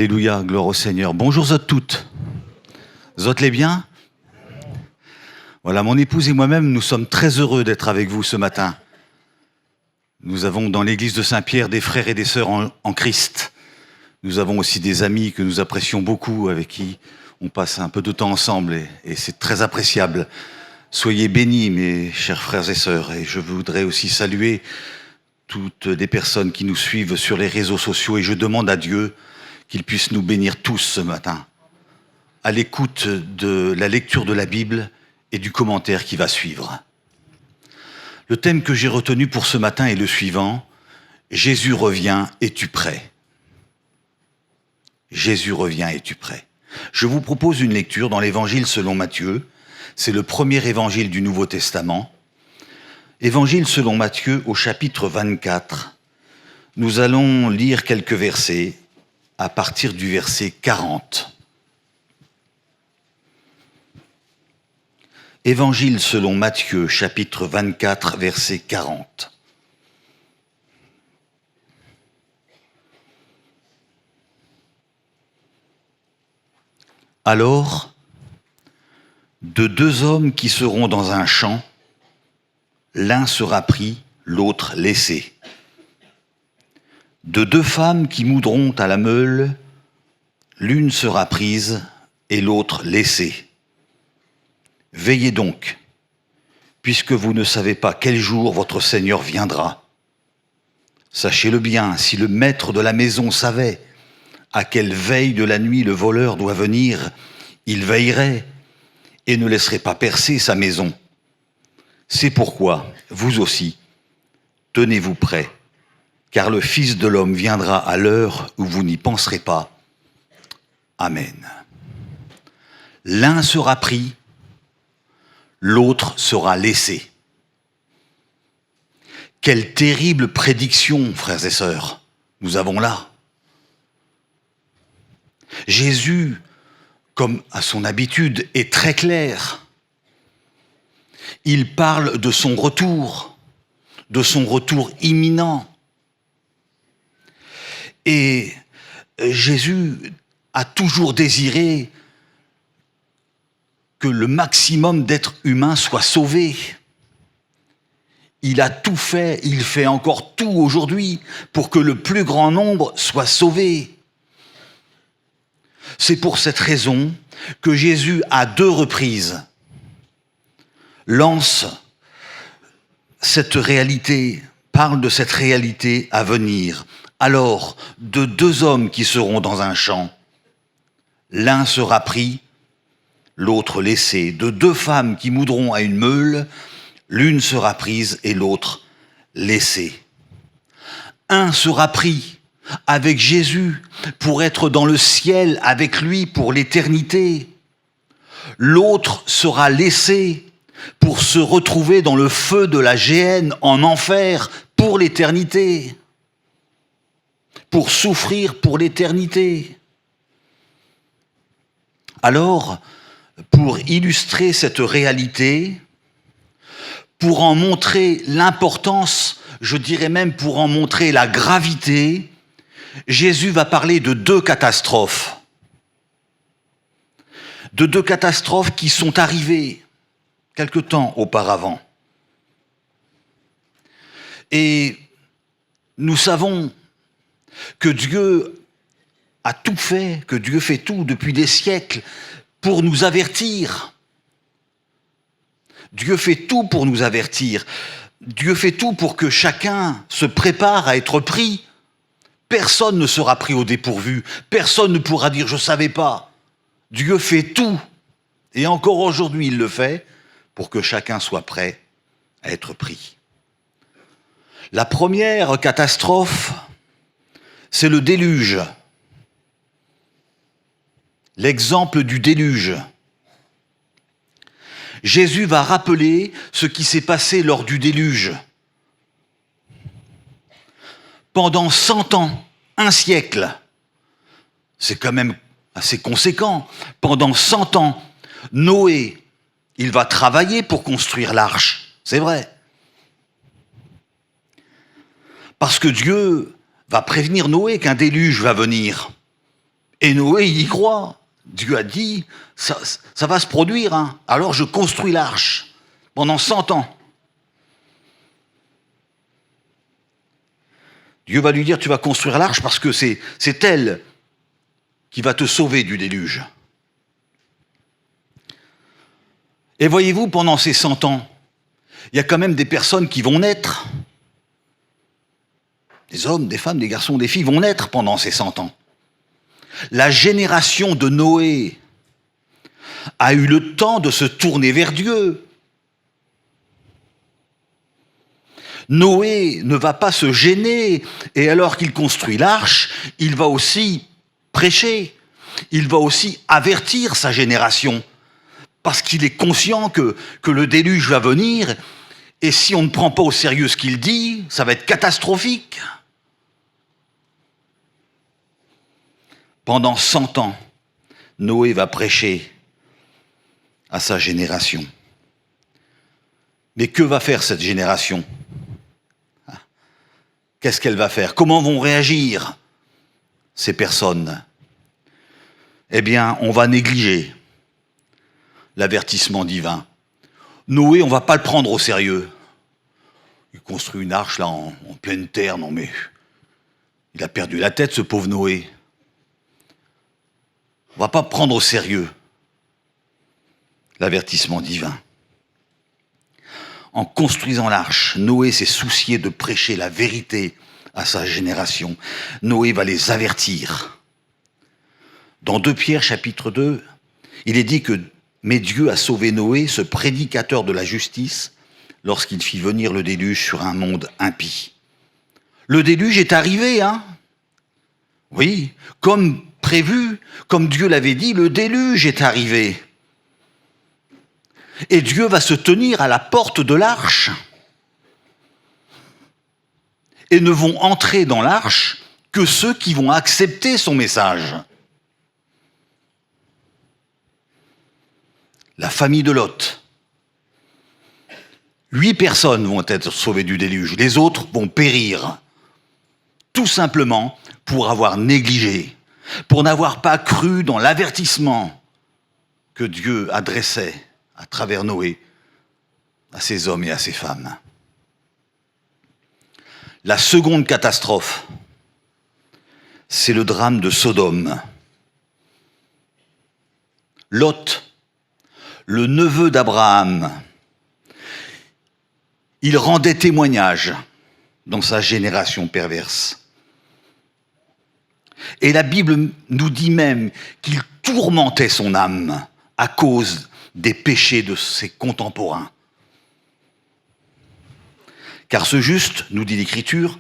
Alléluia, gloire au Seigneur. Bonjour zot toutes. Zot les bien? Voilà, mon épouse et moi-même, nous sommes très heureux d'être avec vous ce matin. Nous avons dans l'église de Saint-Pierre des frères et des sœurs en Christ. Nous avons aussi des amis que nous apprécions beaucoup, avec qui on passe un peu de temps ensemble et c'est très appréciable. Soyez bénis, mes chers frères et sœurs. Et je voudrais aussi saluer toutes les personnes qui nous suivent sur les réseaux sociaux et je demande à Dieu qu'il puisse nous bénir tous ce matin, à l'écoute de la lecture de la Bible et du commentaire qui va suivre. Le thème que j'ai retenu pour ce matin est le suivant: Jésus revient, es-tu prêt? Jésus revient, es-tu prêt? Je vous propose une lecture dans l'évangile selon Matthieu. C'est le premier évangile du Nouveau Testament. Évangile selon Matthieu au chapitre 24. Nous allons lire quelques versets à partir du verset 40. Évangile selon Matthieu, chapitre 24, verset 40. Alors, de deux hommes qui seront dans un champ, l'un sera pris, l'autre laissé. De deux femmes qui moudront à la meule, l'une sera prise et l'autre laissée. Veillez donc, puisque vous ne savez pas quel jour votre Seigneur viendra. Sachez-le bien, si le maître de la maison savait à quelle veille de la nuit le voleur doit venir, il veillerait et ne laisserait pas percer sa maison. C'est pourquoi, vous aussi, tenez-vous prêts, car le Fils de l'homme viendra à l'heure où vous n'y penserez pas. Amen. L'un sera pris, l'autre sera laissé. Quelle terrible prédiction, frères et sœurs, nous avons là. Jésus, comme à son habitude, est très clair. Il parle de son retour imminent. Et Jésus a toujours désiré que le maximum d'êtres humains soient sauvés. Il a tout fait, il fait encore tout aujourd'hui pour que le plus grand nombre soit sauvé. C'est pour cette raison que Jésus, à deux reprises, lance cette réalité, parle de cette réalité à venir. Alors, de deux hommes qui seront dans un champ, l'un sera pris, l'autre laissé. De deux femmes qui moudront à une meule, l'une sera prise et l'autre laissée. Un sera pris avec Jésus pour être dans le ciel avec lui pour l'éternité. L'autre sera laissé pour se retrouver dans le feu de la géhenne en enfer pour l'éternité. Pour souffrir pour l'éternité. Alors, pour illustrer cette réalité, pour en montrer l'importance, je dirais même pour en montrer la gravité, Jésus va parler de deux catastrophes. De deux catastrophes qui sont arrivées quelque temps auparavant. Et nous savons que Dieu a tout fait, que Dieu fait tout depuis des siècles pour nous avertir. Dieu fait tout pour nous avertir. Dieu fait tout pour que chacun se prépare à être pris. Personne ne sera pris au dépourvu. Personne ne pourra dire « je ne savais pas ». Dieu fait tout. Et encore aujourd'hui, il le fait pour que chacun soit prêt à être pris. La première catastrophe, c'est le déluge. L'exemple du déluge. Jésus va rappeler ce qui s'est passé lors du déluge. Pendant 100 ans, un siècle, c'est quand même assez conséquent. Pendant 100 ans, Noé, il va travailler pour construire l'arche, c'est vrai. Parce que Dieu va prévenir Noé qu'un déluge va venir. Et Noé, il y croit. Dieu a dit, ça va se produire, hein. Alors je construis l'arche pendant 100 ans. Dieu va lui dire, tu vas construire l'arche parce que c'est elle qui va te sauver du déluge. Et voyez-vous, pendant ces 100 ans, il y a quand même des personnes qui vont naître. Des hommes, des femmes, des garçons, des filles vont naître pendant ces 100 ans. La génération de Noé a eu le temps de se tourner vers Dieu. Noé ne va pas se gêner, et alors qu'il construit l'arche, il va aussi prêcher, il va aussi avertir sa génération, parce qu'il est conscient que le déluge va venir, et si on ne prend pas au sérieux ce qu'il dit, ça va être catastrophique. Pendant 100 ans, Noé va prêcher à sa génération. Mais que va faire cette génération ? Qu'est-ce qu'elle va faire ? Comment vont réagir ces personnes ? Eh bien, on va négliger l'avertissement divin. Noé, on ne va pas le prendre au sérieux. Il construit une arche là en pleine terre, non mais il a perdu la tête ce pauvre Noé. On ne va pas prendre au sérieux l'avertissement divin. En construisant l'arche, Noé s'est soucié de prêcher la vérité à sa génération. Noé va les avertir. Dans 2 Pierre chapitre 2, il est dit que « Mais Dieu a sauvé Noé, ce prédicateur de la justice, lorsqu'il fit venir le déluge sur un monde impie. » Le déluge est arrivé, hein ? Oui, comme prévu, comme Dieu l'avait dit, le déluge est arrivé. Et Dieu va se tenir à la porte de l'arche. Et ne vont entrer dans l'arche que ceux qui vont accepter son message. La famille de Lot. 8 personnes vont être sauvées du déluge. Les autres vont périr. Tout simplement pour avoir négligé, pour n'avoir pas cru dans l'avertissement que Dieu adressait à travers Noé à ces hommes et à ces femmes. La seconde catastrophe, c'est le drame de Sodome. Lot, le neveu d'Abraham, il rendait témoignage dans sa génération perverse. Et la Bible nous dit même qu'il tourmentait son âme à cause des péchés de ses contemporains. Car ce juste, nous dit l'Écriture,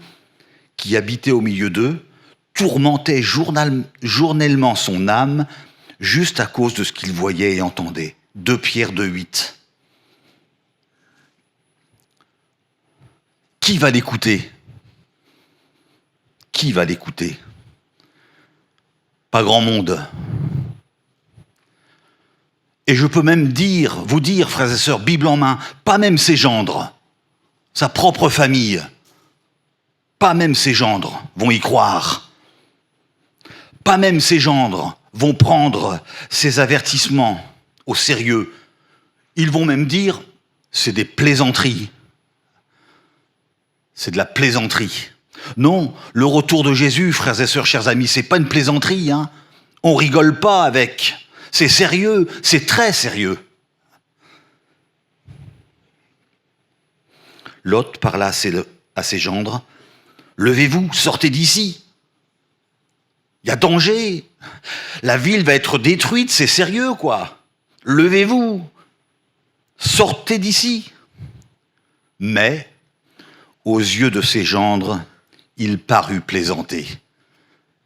qui habitait au milieu d'eux, tourmentait journellement son âme juste à cause de ce qu'il voyait et entendait. 2 Pierre 2,8. Qui va l'écouter ? Qui va l'écouter ? Pas grand monde. Et je peux même vous dire, frères et sœurs, Bible en main, pas même ses gendres, sa propre famille, pas même ses gendres vont y croire. Pas même ses gendres vont prendre ces avertissements au sérieux. Ils vont même dire, c'est des plaisanteries. C'est de la plaisanterie. Non, le retour de Jésus, frères et sœurs, chers amis, c'est pas une plaisanterie, hein. On rigole pas avec. C'est sérieux, c'est très sérieux. Lot parla à ses gendres, « Levez-vous, sortez d'ici. Il y a danger. La ville va être détruite, c'est sérieux, quoi. Levez-vous, sortez d'ici. » Mais, aux yeux de ses gendres, il parut plaisanter.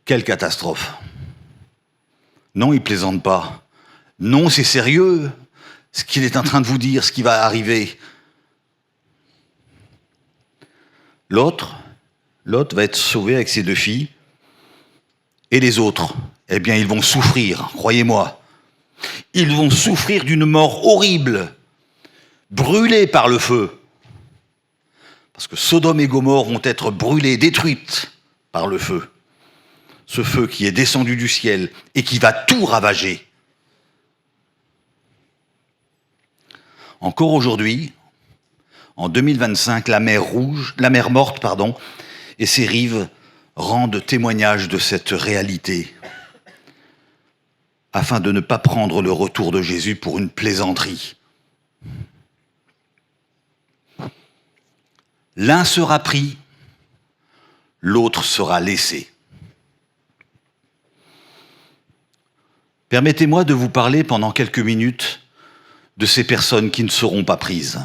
Quelle catastrophe! Non, il ne plaisante pas. Non, c'est sérieux, ce qu'il est en train de vous dire, ce qui va arriver. Lot va être sauvé avec ses 2 filles. Et les autres, eh bien, ils vont souffrir, croyez-moi. Ils vont souffrir d'une mort horrible, brûlés par le feu. Parce que Sodome et Gomorrhe vont être brûlées, détruites par le feu. ce feu qui est descendu du ciel et qui va tout ravager. Encore aujourd'hui, en 2025, la mer Morte, et ses rives rendent témoignage de cette réalité, afin de ne pas prendre le retour de Jésus pour une plaisanterie. L'un sera pris, l'autre sera laissé. Permettez-moi de vous parler pendant quelques minutes de ces personnes qui ne seront pas prises.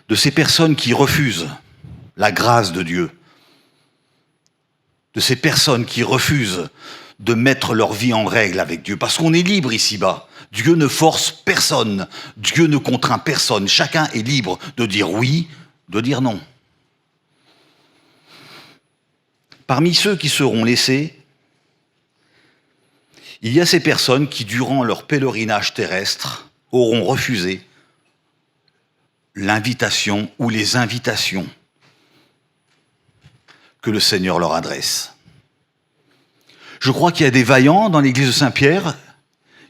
De ces personnes qui refusent la grâce de Dieu. De ces personnes qui refusent de mettre leur vie en règle avec Dieu. Parce qu'on est libre ici-bas. Dieu ne force personne. Dieu ne contraint personne. Chacun est libre de dire oui, de dire non. Parmi ceux qui seront laissés, il y a ces personnes qui, durant leur pèlerinage terrestre, auront refusé l'invitation ou les invitations que le Seigneur leur adresse. Je crois qu'il y a des vaillants dans l'église de Saint-Pierre.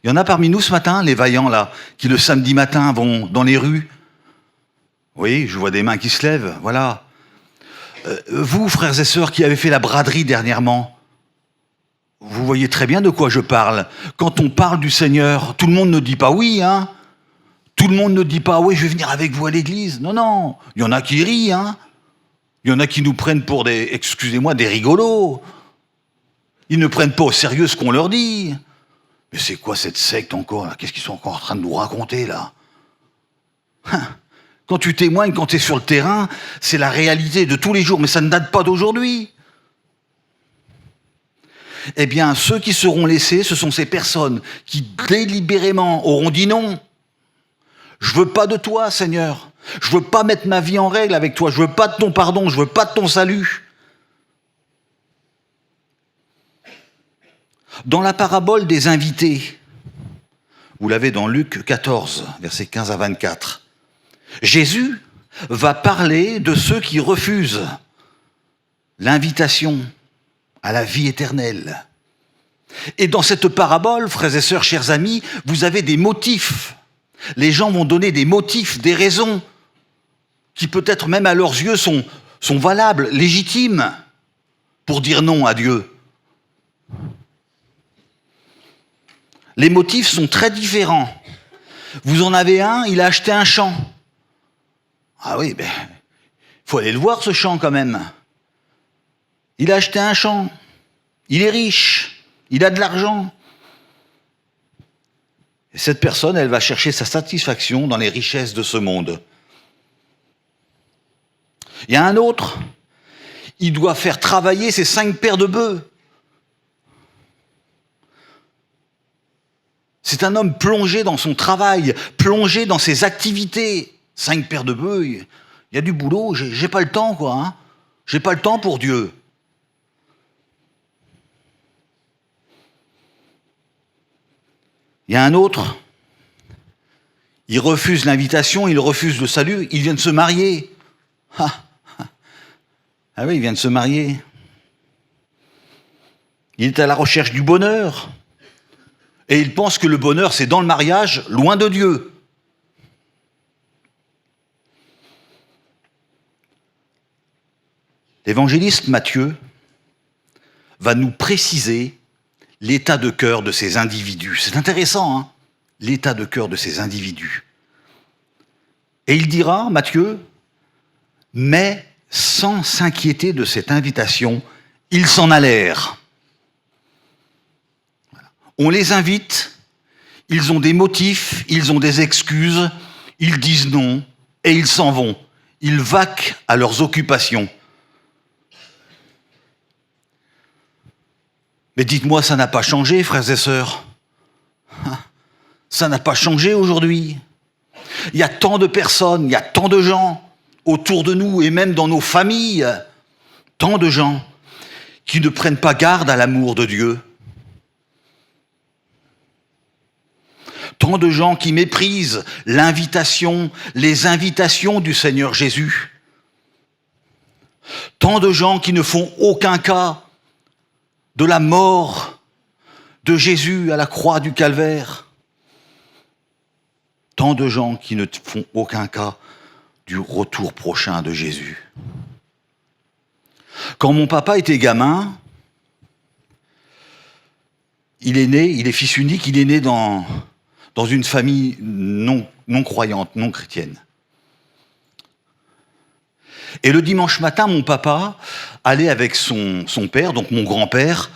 Il y en a parmi nous ce matin, les vaillants là, qui le samedi matin vont dans les rues. Oui, je vois des mains qui se lèvent, voilà. Vous, frères et sœurs, qui avez fait la braderie dernièrement, vous voyez très bien de quoi je parle. Quand on parle du Seigneur, tout le monde ne dit pas oui, hein. Tout le monde ne dit pas, oui, je vais venir avec vous à l'église. Non, non, il y en a qui rient, hein. Il y en a qui nous prennent pour des, excusez-moi, des rigolos. Ils ne prennent pas au sérieux ce qu'on leur dit. Mais c'est quoi cette secte encore, là? Qu'est-ce qu'ils sont encore en train de nous raconter, là? Quand tu témoignes, quand tu es sur le terrain, c'est la réalité de tous les jours, mais ça ne date pas d'aujourd'hui. Eh bien, ceux qui seront laissés, ce sont ces personnes qui délibérément auront dit non. Je veux pas de toi, Seigneur. Je veux pas mettre ma vie en règle avec toi. Je veux pas de ton pardon. Je veux pas de ton salut. Dans la parabole des invités, vous l'avez dans Luc 14, versets 15 à 24, Jésus va parler de ceux qui refusent l'invitation à la vie éternelle. Et dans cette parabole, frères et sœurs, chers amis, vous avez des motifs. Les gens vont donner des motifs, des raisons, qui peut-être même à leurs yeux sont valables, légitimes, pour dire non à Dieu. Les motifs sont très différents. Vous en avez un, il a acheté un champ. Ah oui, il faut aller le voir ce champ quand même. Il a acheté un champ, il est riche, il a de l'argent. Et cette personne, elle va chercher sa satisfaction dans les richesses de ce monde. Il y a un autre, il doit faire travailler ses 5 paires de bœufs. C'est un homme plongé dans son travail, plongé dans ses activités. 5 paires de bœufs, il y a du boulot, j'ai pas le temps, quoi. Hein. J'ai pas le temps pour Dieu. Il y a un autre, il refuse l'invitation, il refuse le salut, il vient de se marier. Ah oui, il vient de se marier. Il est à la recherche du bonheur. Et il pense que le bonheur, c'est dans le mariage, loin de Dieu. L'évangéliste Matthieu va nous préciser l'état de cœur de ces individus. C'est intéressant, hein, l'état de cœur de ces individus. Et il dira, Matthieu, mais sans s'inquiéter de cette invitation, ils s'en allèrent. Voilà. On les invite, ils ont des motifs, ils ont des excuses, ils disent non et ils s'en vont. Ils vaquent à leurs occupations. Mais dites-moi, ça n'a pas changé, frères et sœurs. Ça n'a pas changé aujourd'hui. Il y a tant de personnes, il y a tant de gens autour de nous et même dans nos familles, tant de gens qui ne prennent pas garde à l'amour de Dieu. Tant de gens qui méprisent l'invitation, les invitations du Seigneur Jésus. Tant de gens qui ne font aucun cas de la mort de Jésus à la croix du Calvaire. Tant de gens qui ne font aucun cas du retour prochain de Jésus. Quand mon papa était gamin, il est fils unique, il est né dans une famille non croyante, non chrétienne. Et le dimanche matin, mon papa allait avec son père, donc mon grand-père,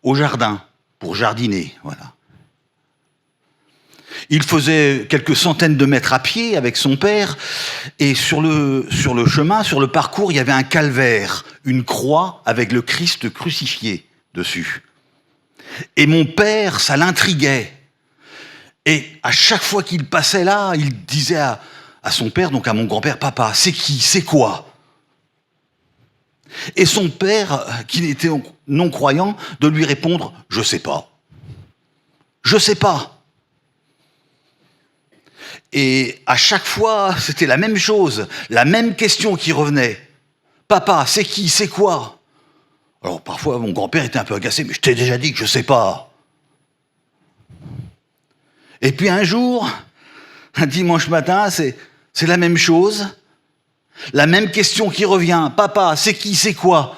au jardin, pour jardiner, voilà. Il faisait quelques centaines de mètres à pied avec son père, et sur le chemin, sur le parcours, il y avait un calvaire, une croix avec le Christ crucifié dessus. Et mon père, ça l'intriguait. Et à chaque fois qu'il passait là, il disait à son père, donc à mon grand-père, « Papa, c'est qui? C'est quoi ?» Et son père, qui était non-croyant, de lui répondre, « Je sais pas. Je sais pas. » Et à chaque fois, c'était la même chose, la même question qui revenait. « Papa, c'est qui? C'est quoi ?» Alors parfois, mon grand-père était un peu agacé, « Mais je t'ai déjà dit que je sais pas. » Et puis un jour, un dimanche matin, c'est la même chose, la même question qui revient. « Papa, c'est qui, c'est quoi ?»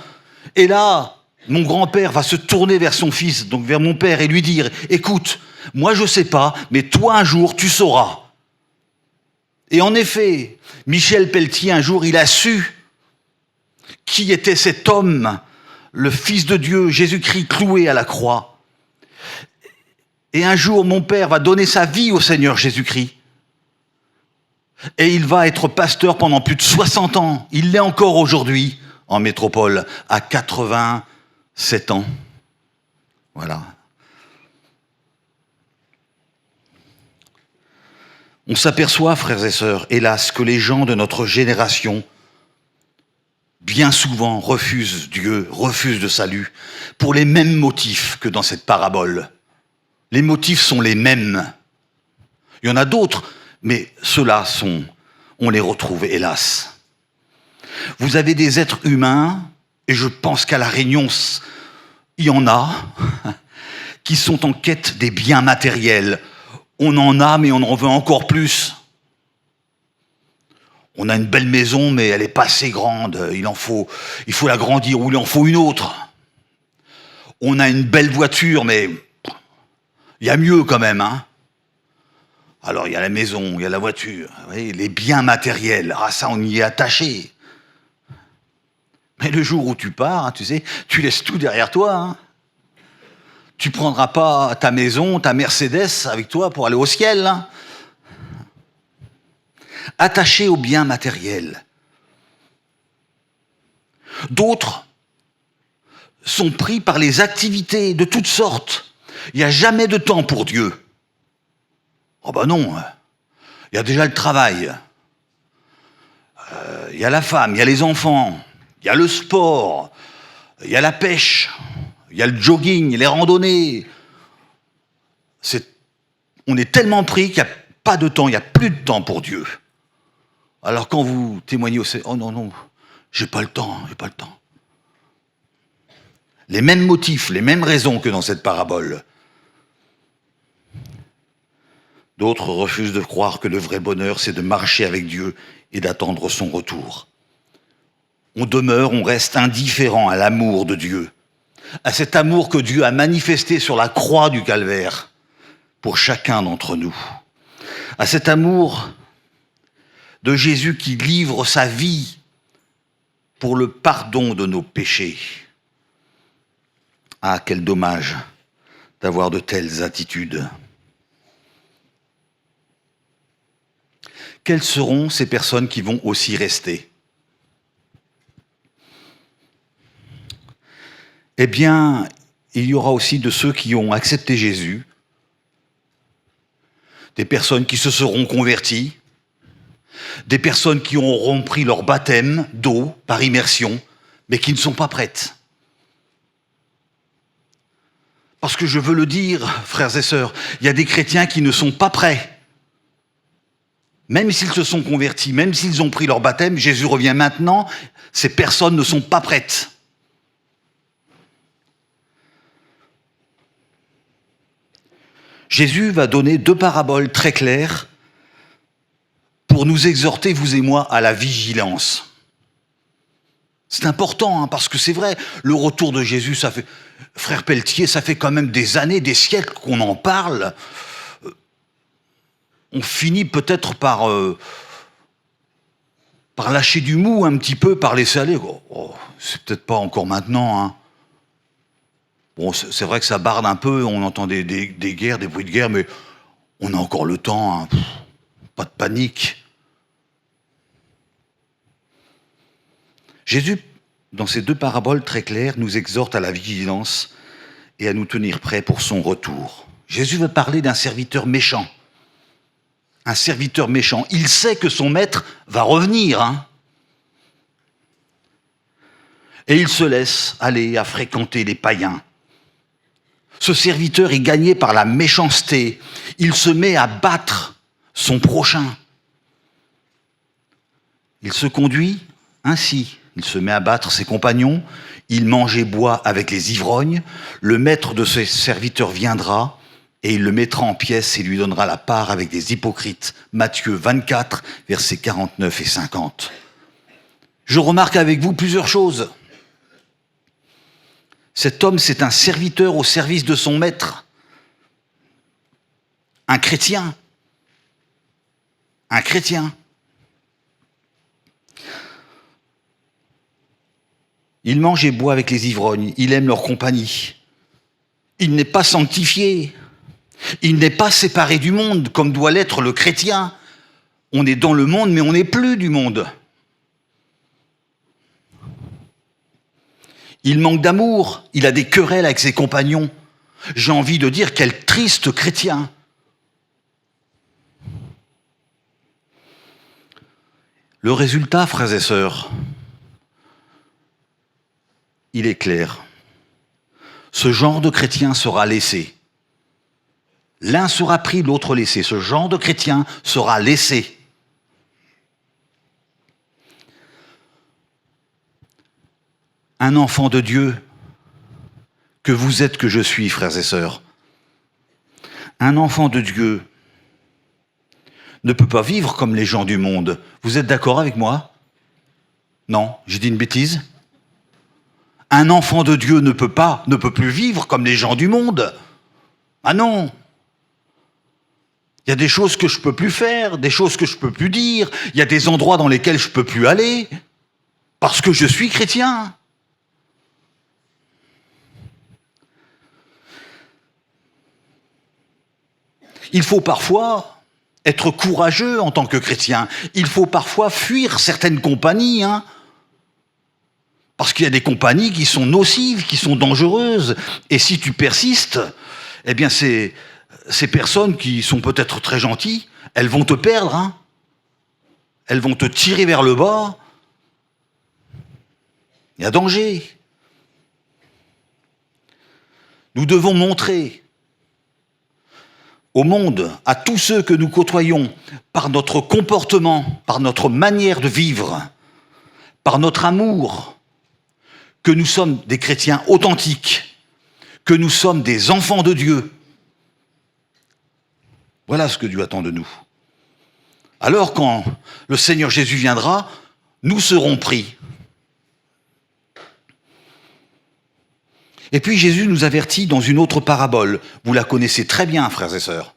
Et là, mon grand-père va se tourner vers son fils, donc vers mon père, et lui dire « Écoute, moi je sais pas, mais toi un jour tu sauras. » Et en effet, Michel Pelletier, un jour, il a su qui était cet homme, le Fils de Dieu, Jésus-Christ, cloué à la croix. Et un jour, mon père va donner sa vie au Seigneur Jésus-Christ. Et il va être pasteur pendant plus de 60 ans. Il l'est encore aujourd'hui en métropole, à 87 ans. Voilà. On s'aperçoit, frères et sœurs, hélas, que les gens de notre génération, bien souvent, refusent Dieu, refusent le salut, pour les mêmes motifs que dans cette parabole. Les motifs sont les mêmes. Il y en a d'autres, mais ceux-là on les retrouve, hélas. Vous avez des êtres humains, et je pense qu'à La Réunion, il y en a, qui sont en quête des biens matériels. On en a, mais on en veut encore plus. On a une belle maison, mais elle n'est pas assez grande. Il faut l'agrandir, ou il en faut une autre. On a une belle voiture, mais il y a mieux quand même, hein. Alors, il y a la maison, il y a la voiture, vous voyez, les biens matériels. Ah, ça, on y est attaché. Mais le jour où tu pars, hein, tu sais, tu laisses tout derrière toi, hein. Tu prendras pas ta maison, ta Mercedes avec toi pour aller au ciel, hein. Attaché aux biens matériels. D'autres sont pris par les activités de toutes sortes. Il n'y a jamais de temps pour Dieu. Oh ben non, il y a déjà le travail, il y a la femme, il y a les enfants, il y a le sport, il y a la pêche, il y a le jogging, les randonnées. On est tellement pris qu'il n'y a pas de temps, il n'y a plus de temps pour Dieu. Alors quand vous témoignez au Seigneur, oh non, j'ai pas le temps. Les mêmes motifs, les mêmes raisons que dans cette parabole. D'autres refusent de croire que le vrai bonheur, c'est de marcher avec Dieu et d'attendre son retour. On reste indifférent à l'amour de Dieu, à cet amour que Dieu a manifesté sur la croix du Calvaire pour chacun d'entre nous, à cet amour de Jésus qui livre sa vie pour le pardon de nos péchés. Ah, quel dommage d'avoir de telles attitudes. Quelles seront ces personnes qui vont aussi rester? Eh bien, il y aura aussi de ceux qui ont accepté Jésus, des personnes qui se seront converties, des personnes qui auront pris leur baptême d'eau par immersion, mais qui ne sont pas prêtes. Parce que je veux le dire, frères et sœurs, il y a des chrétiens qui ne sont pas prêts. Même s'ils se sont convertis, même s'ils ont pris leur baptême, Jésus revient maintenant, ces personnes ne sont pas prêtes. Jésus va donner 2 paraboles très claires pour nous exhorter, vous et moi, à la vigilance. C'est important, hein, parce que c'est vrai, le retour de Jésus, ça fait, frère Pelletier, ça fait quand même des années, des siècles qu'on en parle. On finit peut-être par lâcher du mou un petit peu, par laisser aller. C'est peut-être pas encore maintenant, hein. Bon, c'est vrai que ça barde un peu, on entend des guerres, des bruits de guerre, mais on a encore le temps, hein. Pas de panique. Jésus, dans ces 2 paraboles très claires, nous exhorte à la vigilance et à nous tenir prêts pour son retour. Jésus veut parler d'un serviteur méchant. Un serviteur méchant. Il sait que son maître va revenir, hein. Et il se laisse aller à fréquenter les païens. Ce serviteur est gagné par la méchanceté. Il se met à battre son prochain. Il se conduit ainsi. Il se met à battre ses compagnons. Il mange et boit avec les ivrognes. Le maître de ce serviteur viendra et il le mettra en pièces et lui donnera la part avec des hypocrites. Matthieu 24, versets 49 et 50. Je remarque avec vous plusieurs choses. Cet homme, c'est un serviteur au service de son maître. Un chrétien. Un chrétien. Il mange et boit avec les ivrognes. Il aime leur compagnie. Il n'est pas sanctifié. Il n'est pas séparé du monde, comme doit l'être le chrétien. On est dans le monde, mais on n'est plus du monde. Il manque d'amour, il a des querelles avec ses compagnons. J'ai envie de dire, quel triste chrétien. Le résultat, frères et sœurs, il est clair. Ce genre de chrétien sera laissé. L'un sera pris, l'autre laissé. Ce genre de chrétien sera laissé. Un enfant de Dieu, que vous êtes, que je suis, frères et sœurs. Un enfant de Dieu ne peut pas vivre comme les gens du monde. Vous êtes d'accord avec moi? Non, j'ai dit une bêtise? Un enfant de Dieu ne peut plus vivre comme les gens du monde. Ah non! Il y a des choses que je peux plus faire, des choses que je peux plus dire, il y a des endroits dans lesquels je peux plus aller, parce que je suis chrétien. Il faut parfois être courageux en tant que chrétien. Il faut parfois fuir certaines compagnies, hein, parce qu'il y a des compagnies qui sont nocives, qui sont dangereuses. Et si tu persistes, eh bien ces personnes qui sont peut-être très gentilles, elles vont te perdre, hein. Elles vont te tirer vers le bas. Il y a danger. Nous devons montrer au monde, à tous ceux que nous côtoyons, par notre comportement, par notre manière de vivre, par notre amour, que nous sommes des chrétiens authentiques, que nous sommes des enfants de Dieu. Voilà ce que Dieu attend de nous. Alors quand le Seigneur Jésus viendra, nous serons pris. Et puis Jésus nous avertit dans une autre parabole. Vous la connaissez très bien, frères et sœurs.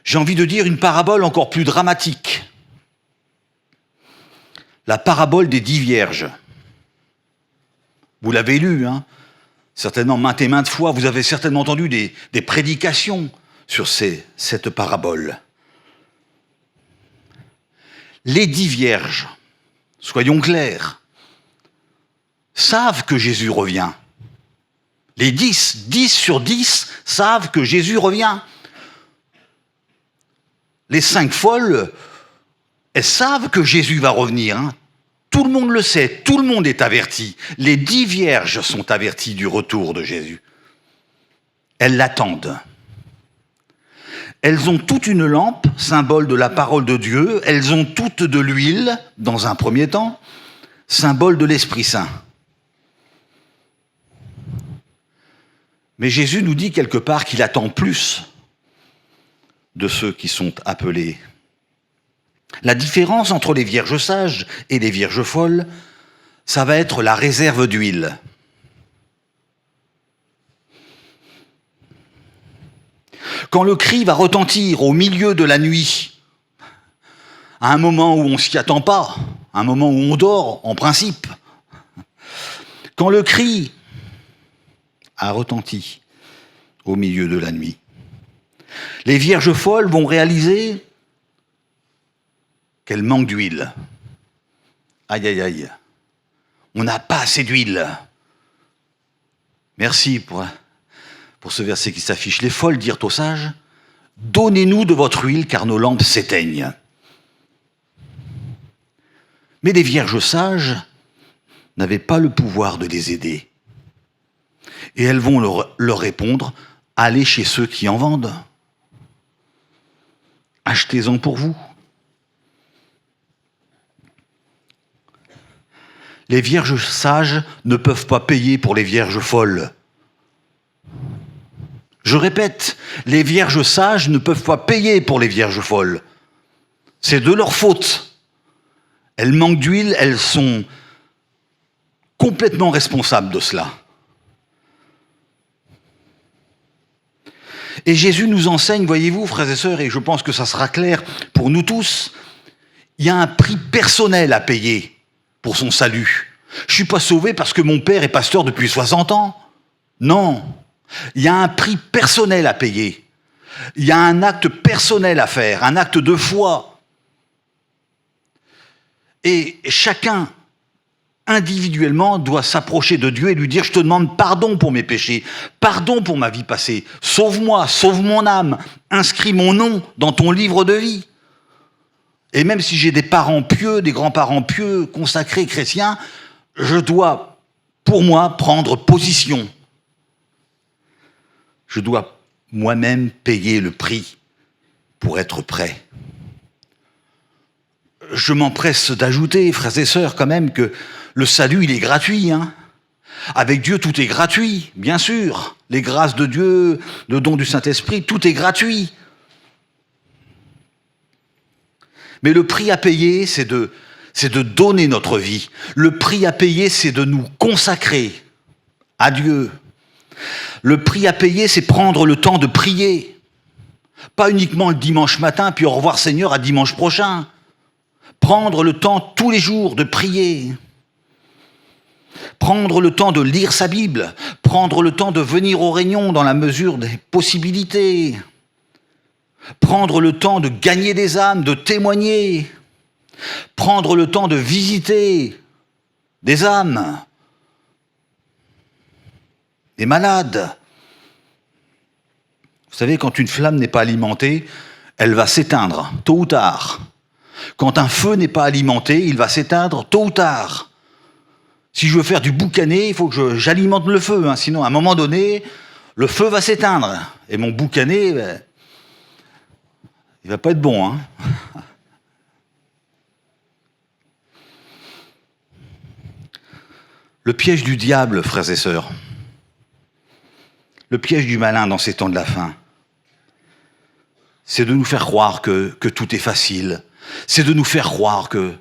J'ai envie de dire une parabole encore plus dramatique. La parabole des 10 vierges. Vous l'avez lu, hein, certainement maintes et maintes fois. Vous avez certainement entendu des prédications sur cette parabole. Les 10 vierges, soyons clairs, savent que Jésus revient. Les 10 sur 10 savent que Jésus revient. Les 5 folles, elles savent que Jésus va revenir. Hein. Tout le monde le sait, tout le monde est averti. Les 10 vierges sont averties du retour de Jésus. Elles l'attendent. Elles ont toutes une lampe, symbole de la parole de Dieu. Elles ont toutes de l'huile, dans un premier temps, symbole de l'Esprit Saint. Mais Jésus nous dit quelque part qu'il attend plus de ceux qui sont appelés. La différence entre les vierges sages et les vierges folles, ça va être la réserve d'huile. Quand le cri va retentir au milieu de la nuit, à un moment où on ne s'y attend pas, à un moment où on dort, en principe, quand le cri a retenti au milieu de la nuit, les vierges folles vont réaliser qu'elles manquent d'huile. Aïe, aïe, aïe. On n'a pas assez d'huile. Merci pour ce verset qui s'affiche. Les folles dirent aux sages, « Donnez-nous de votre huile, car nos lampes s'éteignent. » Mais les vierges sages n'avaient pas le pouvoir de les aider. Et elles vont leur répondre, « Allez chez ceux qui en vendent. Achetez-en pour vous. » Les vierges sages ne peuvent pas payer pour les vierges folles. Je répète, les vierges sages ne peuvent pas payer pour les vierges folles. C'est de leur faute. Elles manquent d'huile, elles sont complètement responsables de cela. Et Jésus nous enseigne, voyez-vous, frères et sœurs, et je pense que ça sera clair pour nous tous, il y a un prix personnel à payer pour son salut. Je ne suis pas sauvé parce que mon père est pasteur depuis 60 ans. Non. Il y a un prix personnel à payer. Il y a un acte personnel à faire, un acte de foi. Et chacun, individuellement, doit s'approcher de Dieu et lui dire « Je te demande pardon pour mes péchés, pardon pour ma vie passée. Sauve-moi, sauve mon âme, inscris mon nom dans ton livre de vie. » Et même si j'ai des parents pieux, des grands-parents pieux, consacrés, chrétiens, je dois, pour moi, prendre position. Je dois moi-même payer le prix pour être prêt. Je m'empresse d'ajouter, frères et sœurs, quand même, que le salut, il est gratuit. Avec Dieu, tout est gratuit, bien sûr. Les grâces de Dieu, le don du Saint-Esprit, tout est gratuit. Mais le prix à payer, c'est de donner notre vie. Le prix à payer, c'est de nous consacrer à Dieu. Le prix à payer, c'est prendre le temps de prier. Pas uniquement le dimanche matin, puis au revoir Seigneur à dimanche prochain. Prendre le temps tous les jours de prier. Prendre le temps de lire sa Bible. Prendre le temps de venir aux réunions dans la mesure des possibilités. Prendre le temps de gagner des âmes, de témoigner. Prendre le temps de visiter des âmes. Des malades. Vous savez, quand une flamme n'est pas alimentée, elle va s'éteindre, tôt ou tard. Quand un feu n'est pas alimenté, il va s'éteindre tôt ou tard. Si je veux faire du boucané, il faut que j'alimente le feu, sinon à un moment donné, le feu va s'éteindre. Et mon boucané, il va pas être bon. Le piège du diable, frères et sœurs, le piège du malin dans ces temps de la fin, c'est de nous faire croire que tout est facile. C'est de nous faire croire que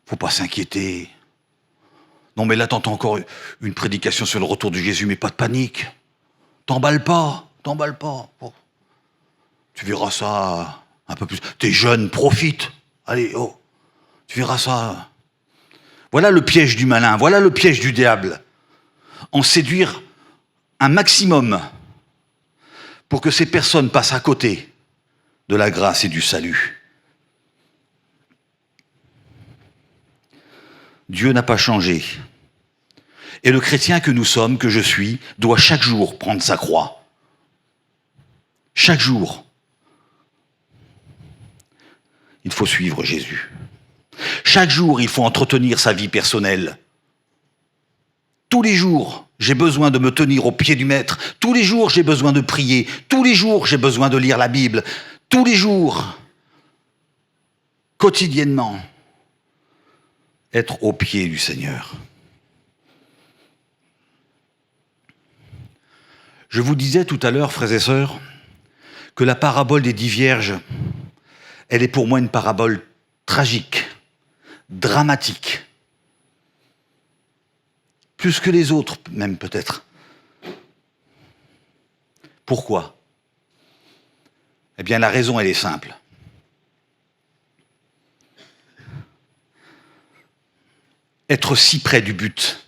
faut pas s'inquiéter. Non mais là t'entends encore une prédication sur le retour de Jésus, mais pas de panique. T'emballes pas. Oh. Tu verras ça un peu plus. T'es jeune, profite. Allez, tu verras ça. Voilà le piège du malin, voilà le piège du diable. En séduire un maximum pour que ces personnes passent à côté de la grâce et du salut. Dieu n'a pas changé. Et le chrétien que nous sommes, que je suis, doit chaque jour prendre sa croix. Chaque jour. Il faut suivre Jésus. Chaque jour, il faut entretenir sa vie personnelle. Tous les jours, j'ai besoin de me tenir au pied du Maître. Tous les jours, j'ai besoin de prier. Tous les jours, j'ai besoin de lire la Bible. Tous les jours, quotidiennement, être au pied du Seigneur. Je vous disais tout à l'heure, frères et sœurs, que la parabole des 10 vierges, elle est pour moi une parabole tragique, dramatique. Plus que les autres, même peut-être. Pourquoi ? Eh bien, la raison, elle est simple. Être si près du but,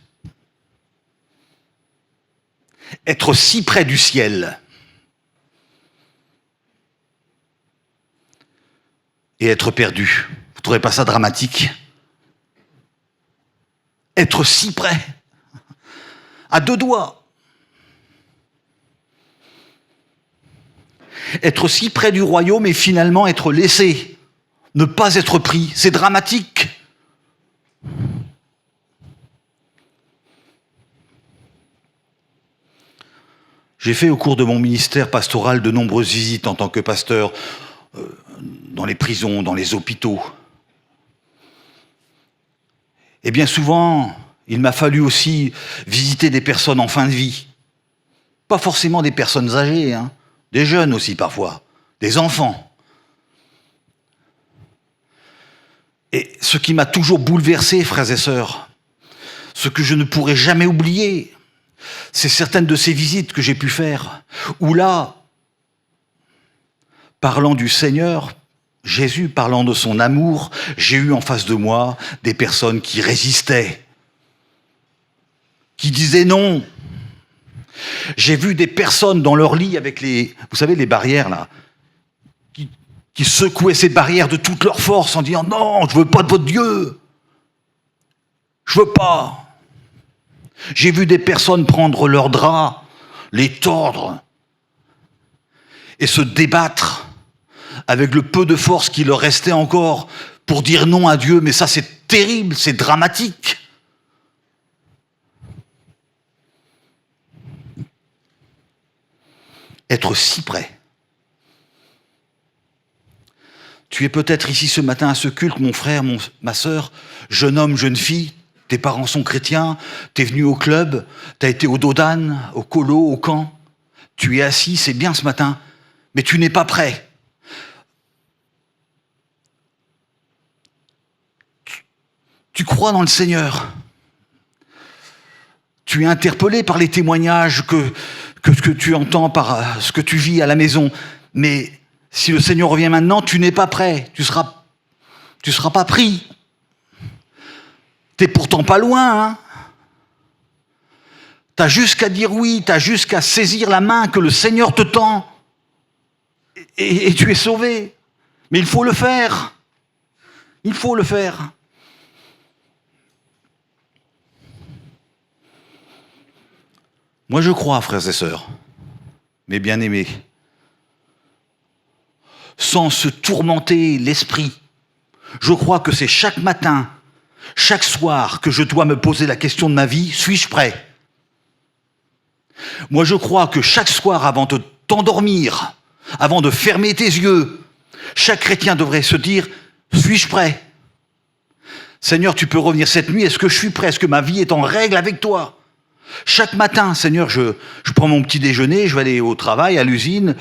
être si près du ciel, et être perdu. Vous ne trouvez pas ça dramatique ? Être si près, à 2 doigts. Être si près du royaume et finalement être laissé, ne pas être pris, c'est dramatique. J'ai fait au cours de mon ministère pastoral de nombreuses visites en tant que pasteur dans les prisons, dans les hôpitaux. Et bien souvent, il m'a fallu aussi visiter des personnes en fin de vie. Pas forcément des personnes âgées, hein, des jeunes aussi parfois, des enfants. Et ce qui m'a toujours bouleversé, frères et sœurs, ce que je ne pourrai jamais oublier, c'est certaines de ces visites que j'ai pu faire, où là, parlant du Seigneur, Jésus parlant de son amour, j'ai eu en face de moi des personnes qui résistaient, qui disaient non. J'ai vu des personnes dans leur lit avec vous savez, les barrières là, qui secouaient ces barrières de toute leur force en disant non, je veux pas de votre Dieu. Je veux pas. J'ai vu des personnes prendre leurs draps, les tordre et se débattre avec le peu de force qui leur restait encore pour dire non à Dieu. Mais ça, c'est terrible, c'est dramatique. Être si près. Tu es peut-être ici ce matin à ce culte, mon frère, ma sœur, jeune homme, jeune fille, tes parents sont chrétiens, tu es venu au club, tu as été au Dodan, au Colo, au camp. Tu es assis, c'est bien ce matin, mais tu n'es pas prêt. Tu crois dans le Seigneur. Tu es interpellé par les témoignages que tu entends, par ce que tu vis à la maison. Mais si le Seigneur revient maintenant, tu n'es pas prêt. Tu seras pas pris. T'es pourtant pas loin, hein. T'as juste qu'à dire oui, t'as juste qu'à saisir la main que le Seigneur te tend. Et tu es sauvé. Mais il faut le faire. Il faut le faire. Moi je crois, frères et sœurs, mes bien-aimés, sans se tourmenter l'esprit, je crois que c'est chaque matin, chaque soir que je dois me poser la question de ma vie, suis-je prêt ? Moi je crois que chaque soir avant de t'endormir, avant de fermer tes yeux, chaque chrétien devrait se dire, suis-je prêt ? Seigneur, tu peux revenir cette nuit, est-ce que je suis prêt ? Est-ce que ma vie est en règle avec toi ? Chaque matin, Seigneur, je prends mon petit déjeuner, je vais aller au travail, à l'usine,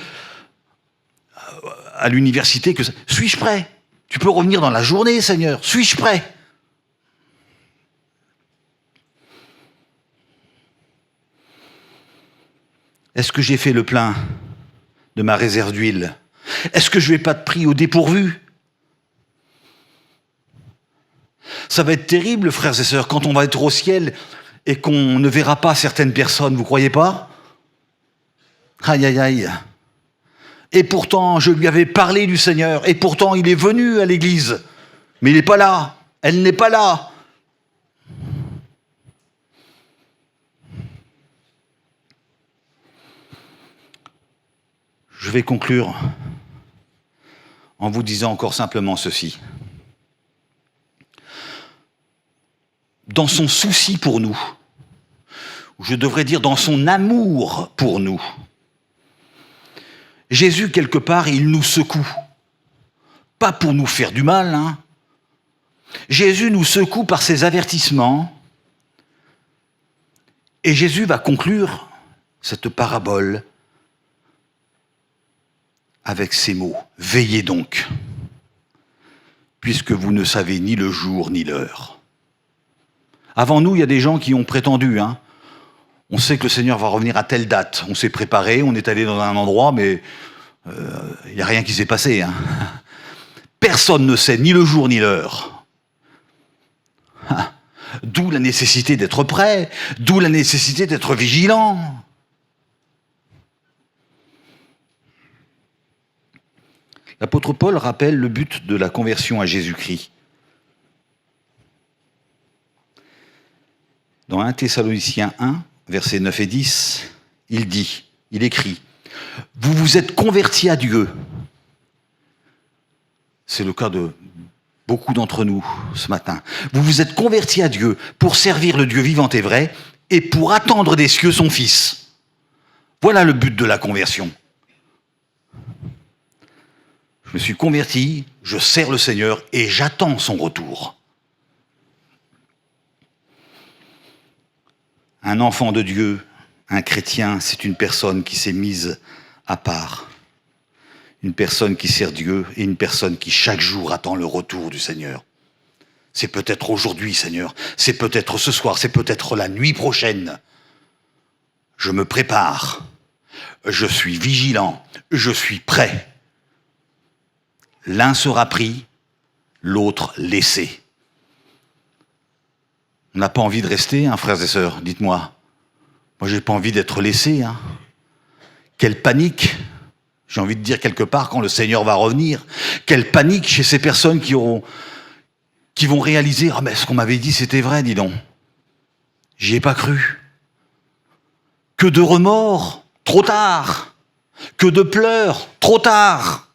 à l'université. Suis-je prêt ? Tu peux revenir dans la journée, Seigneur. Suis-je prêt ? Est-ce que j'ai fait le plein de ma réserve d'huile ? Est-ce que je ne vais pas être pris au dépourvu ? Ça va être terrible, frères et sœurs, quand on va être au ciel et qu'on ne verra pas certaines personnes, vous croyez pas ? Aïe, aïe, aïe. Et pourtant, je lui avais parlé du Seigneur, et pourtant, il est venu à l'église. Mais il n'est pas là. Elle n'est pas là. Je vais conclure en vous disant encore simplement ceci. Dans son souci pour nous, ou je devrais dire dans son amour pour nous. Jésus, quelque part, il nous secoue. Pas pour nous faire du mal, hein. Jésus nous secoue par ses avertissements. Et Jésus va conclure cette parabole avec ces mots. Veillez donc, puisque vous ne savez ni le jour ni l'heure. Avant nous, il y a des gens qui ont prétendu, hein. On sait que le Seigneur va revenir à telle date. On s'est préparé, on est allé dans un endroit, mais il n'y a rien qui s'est passé, hein. Personne ne sait ni le jour ni l'heure. D'où la nécessité d'être prêt, d'où la nécessité d'être vigilant. L'apôtre Paul rappelle le but de la conversion à Jésus-Christ. Dans 1 Thessaloniciens 1, versets 9 et 10, il écrit « Vous vous êtes convertis à Dieu ». C'est le cas de beaucoup d'entre nous ce matin. Vous vous êtes convertis à Dieu pour servir le Dieu vivant et vrai et pour attendre des cieux son Fils. Voilà le but de la conversion. Je me suis converti, je sers le Seigneur et j'attends son retour. Un enfant de Dieu, un chrétien, c'est une personne qui s'est mise à part. Une personne qui sert Dieu et une personne qui chaque jour attend le retour du Seigneur. C'est peut-être aujourd'hui, Seigneur, c'est peut-être ce soir, c'est peut-être la nuit prochaine. Je me prépare, je suis vigilant, je suis prêt. L'un sera pris, l'autre laissé. On n'a pas envie de rester, hein, frères et sœurs, dites-moi. Moi, j'ai pas envie d'être laissé, hein. Quelle panique! J'ai envie de dire quelque part, quand le Seigneur va revenir, quelle panique chez ces personnes qui vont réaliser « Ah mais ce qu'on m'avait dit, c'était vrai, dis donc. J'y ai pas cru. » Que de remords, trop tard. Que de pleurs, trop tard.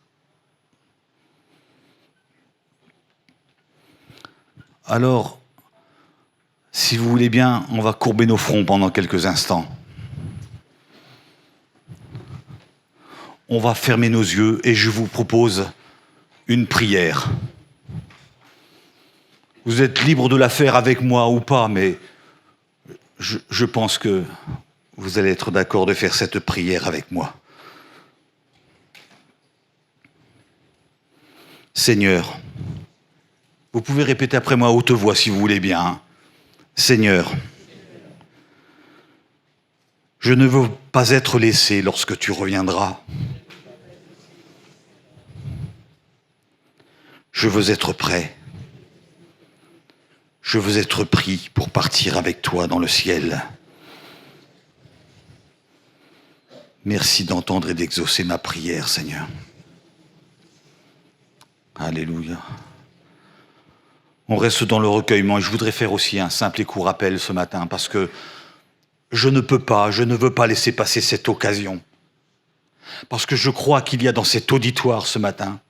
Alors, si vous voulez bien, on va courber nos fronts pendant quelques instants. On va fermer nos yeux et je vous propose une prière. Vous êtes libre de la faire avec moi ou pas, mais je pense que vous allez être d'accord de faire cette prière avec moi. Seigneur, vous pouvez répéter après moi à haute voix si vous voulez bien, hein. Seigneur, je ne veux pas être laissé lorsque tu reviendras. Je veux être prêt. Je veux être pris pour partir avec toi dans le ciel. Merci d'entendre et d'exaucer ma prière, Seigneur. Alléluia. On reste dans le recueillement et je voudrais faire aussi un simple et court rappel ce matin parce que je ne veux pas laisser passer cette occasion. Parce que je crois qu'il y a dans cet auditoire ce matin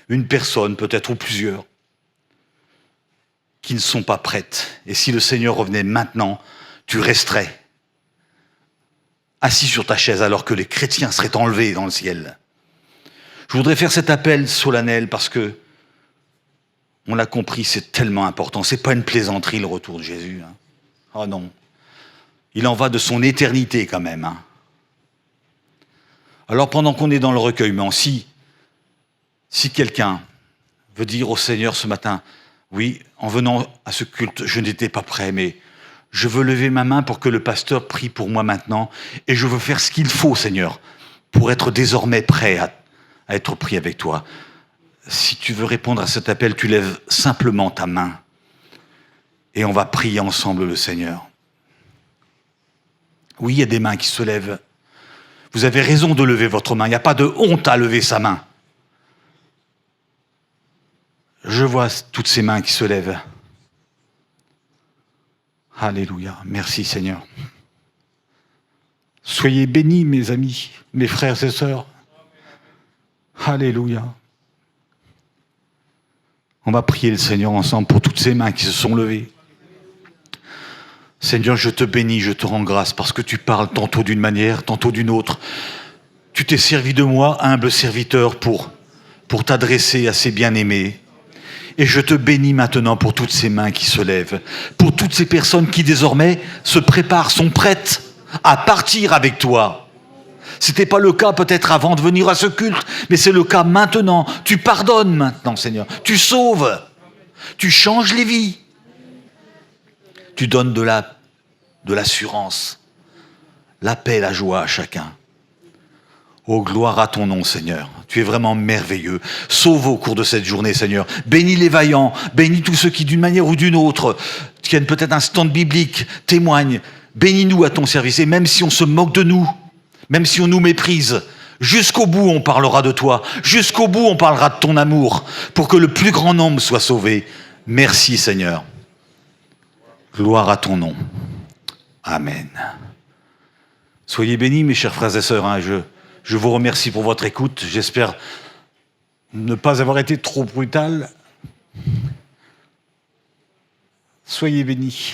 une personne, peut-être ou plusieurs, qui ne sont pas prêtes. Et si le Seigneur revenait maintenant, tu resterais assis sur ta chaise alors que les chrétiens seraient enlevés dans le ciel. Je voudrais faire cet appel solennel parce que, on l'a compris, c'est tellement important. C'est pas une plaisanterie le retour de Jésus, hein. Oh non. Il en va de son éternité quand même, hein. Alors pendant qu'on est dans le recueillement, si quelqu'un veut dire au Seigneur ce matin, oui, en venant à ce culte, je n'étais pas prêt, mais je veux lever ma main pour que le pasteur prie pour moi maintenant, et je veux faire ce qu'il faut, Seigneur, pour être désormais prêt à être pris avec toi. Si tu veux répondre à cet appel, tu lèves simplement ta main, et on va prier ensemble le Seigneur. Oui, il y a des mains qui se lèvent. Vous avez raison de lever votre main, il n'y a pas de honte à lever sa main. Je vois toutes ces mains qui se lèvent. Alléluia. Merci Seigneur. Soyez bénis mes amis, mes frères et sœurs. Alléluia. On va prier le Seigneur ensemble pour toutes ces mains qui se sont levées. Seigneur, je te bénis, je te rends grâce parce que tu parles tantôt d'une manière, tantôt d'une autre. Tu t'es servi de moi, humble serviteur, pour t'adresser à ces bien-aimés. Et je te bénis maintenant pour toutes ces mains qui se lèvent, pour toutes ces personnes qui désormais se préparent, sont prêtes à partir avec toi. C'était pas le cas peut-être avant de venir à ce culte, mais c'est le cas maintenant. Tu pardonnes maintenant, Seigneur. Tu sauves. Tu changes les vies. Tu donnes de l'assurance, la paix, la joie à chacun. Oh, gloire à ton nom, Seigneur. Tu es vraiment merveilleux. Sauve au cours de cette journée, Seigneur. Bénis les vaillants. Bénis tous ceux qui, d'une manière ou d'une autre, tiennent peut-être un stand biblique, témoignent. Bénis-nous à ton service. Et même si on se moque de nous, même si on nous méprise, jusqu'au bout, on parlera de toi. Jusqu'au bout, on parlera de ton amour pour que le plus grand nombre soit sauvé. Merci, Seigneur. Gloire à ton nom. Amen. Soyez bénis, mes chers frères et sœurs. Je vous remercie pour votre écoute. J'espère ne pas avoir été trop brutal. Soyez bénis.